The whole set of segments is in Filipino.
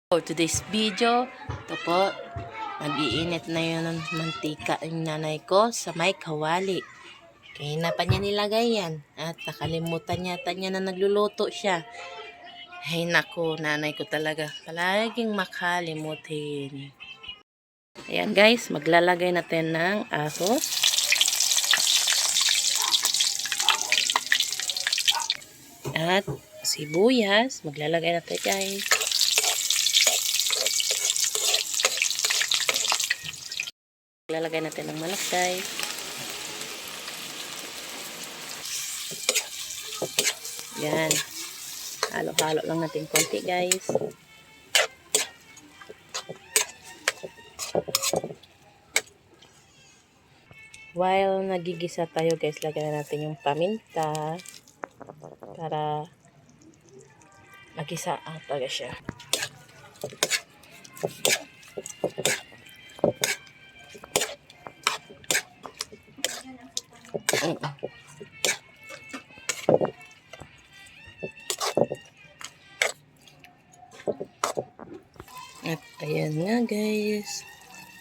For today's video, ito po, nag-iinit na yun ng mantika yung nanay ko sa may kawali. Kaya na pa niya nilagay yan. At nakalimutan yata niya na nagluluto siya. Ay nako, nanay ko talaga. Palaging makalimutin. Ayan guys, maglalagay natin ng ahos. At sibuyas, maglalagay natin guys. Lalagay natin ng malakay. Yan. Halo-halo lang natin konti guys. While nagigisa tayo guys, lagyan natin yung paminta para magisa talaga siya. At ayan nga guys,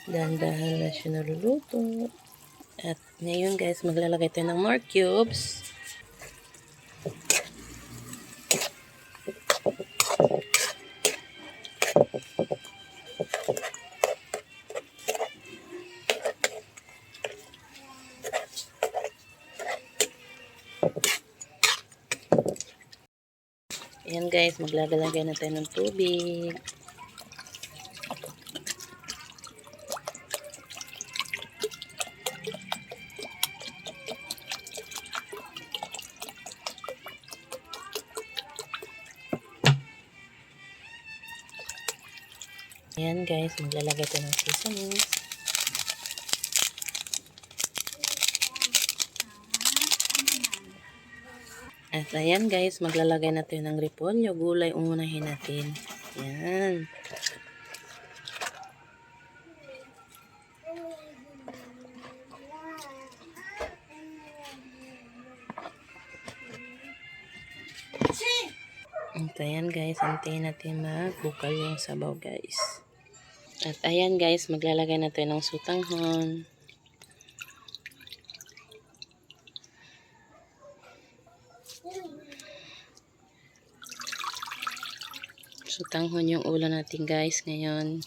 dahan-dahan na siya naluluto. At ngayon guys, maglalagay tayo ng more cubes. Ayan guys, maglalagay na tayo ng tubig. Ayan guys, maglalagay tayo ng seasonings. At ayan guys, maglalagay na tayo ng repolyo. Gulay unahin natin. Ayan. At ayan guys, antayin natin magbukal yung sabaw guys. At ayan guys, maglalagay na tayo ng sutanghon. Sutanghon yung ulam natin guys ngayon.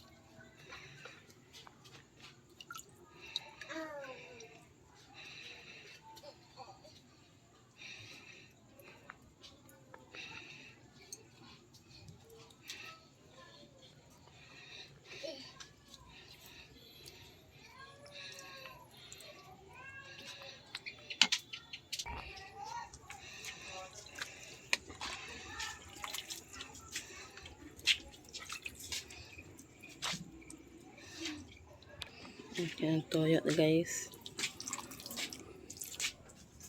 Ayan, toyo guys.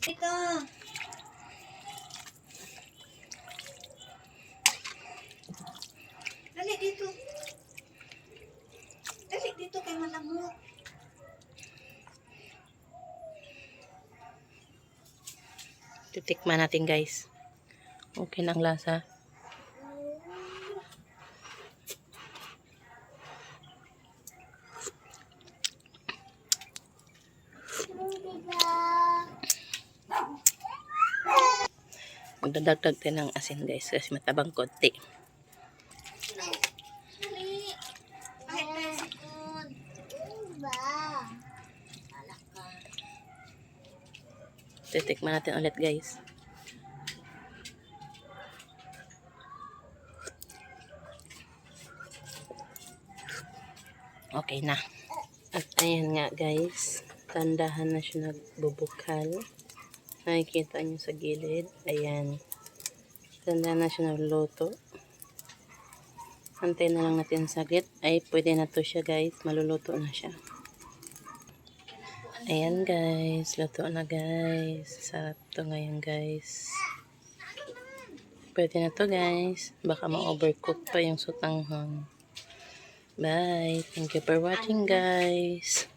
Ito. Dali dito. Dali dito kay malamok. Titikman natin guys. Okay na ang lasa. Magdadagdag tayo ng asin guys kasi matabang konti. Dali. Kahit tayo sikon. Alak ka. Titikman natin ulit guys. Okay na. At ayan nga guys, tandahan na siya nagbubukal. Nakikita nyo sa gilid. Ayan. Tandahan na siya nagluluto. Antayin na lang natin saglit. Ay, pwede na to siya guys. Maluluto na siya. Ayan guys. Luto na guys. Sarap to ngayon guys. Pwede na to guys. Baka ma-overcook pa yung sutanghon. Bye. Thank you for watching guys.